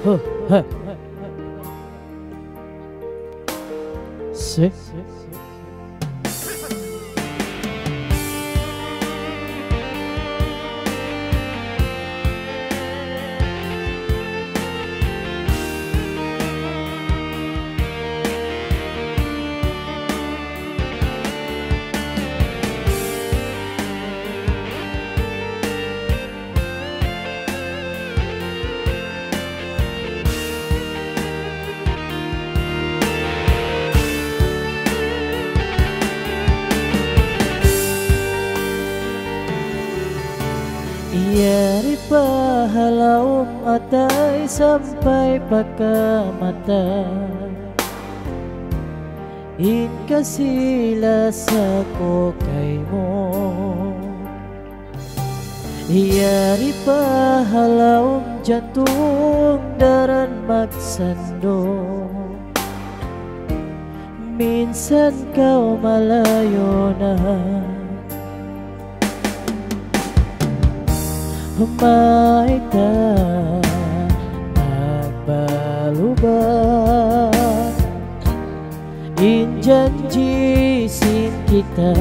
Huh, huh. Sick. Iyari pahalau atai sampai pakamata in kasila sako kaymo. Iyari pahalau jantung daran magsando, minsan kau malayo na. Humay ta nagbalubak injanjisin kita,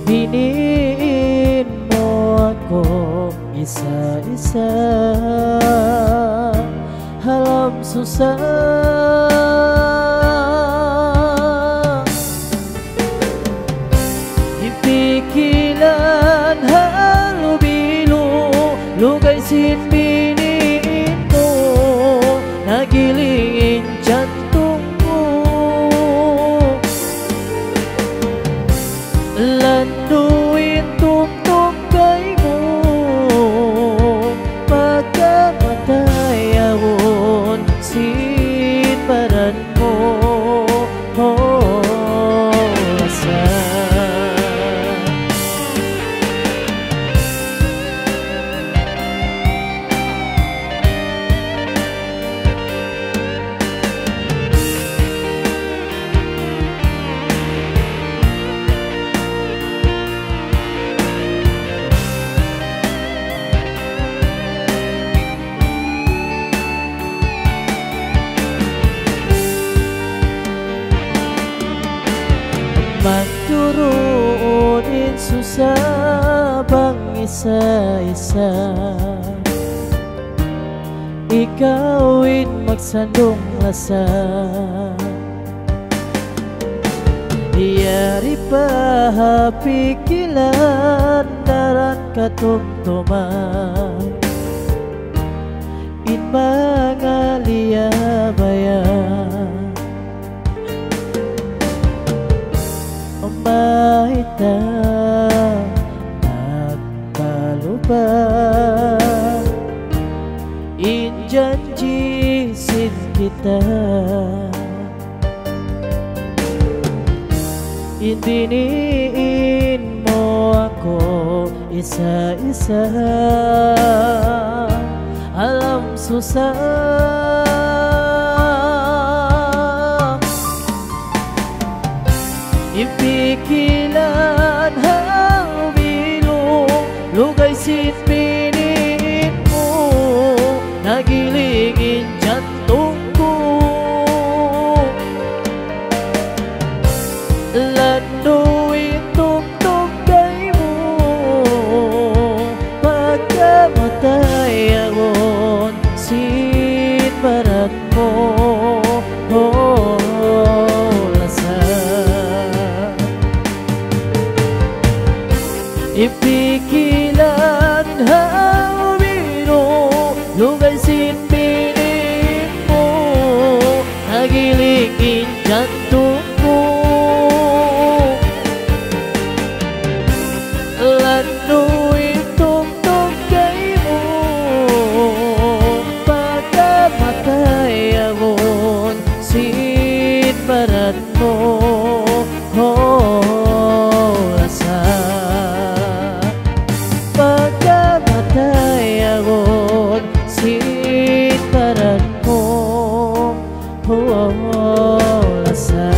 biniin mo ako isa-isa, halam susah. Pikilan halubilo, lugay sinbinin mo, nagilingin jantung mo. Landuin tumtugay mo, pagkamatay ahon sinparan mo. Magturunin susah bang isa-isa, ikawin magsandong lasa. Iyari pa pikilan daran katumtuman in mga liyabayan. Mahita nagbalubak injanjisin kita, ibiniin mo ako isa-isa, alam susah. Ipikilan halubilo, lugay sinbinin mo, nagilingin jantung ko. Landuin tumtugay mo, pagkamatay ahon sinparan mo. Ipikilan halubilo, lugay sinbinin mo, nagilingin jantung ko. Landuin tumtugay mo, pagkamatay ahon sinparan mo. Sinparan mo, lasa.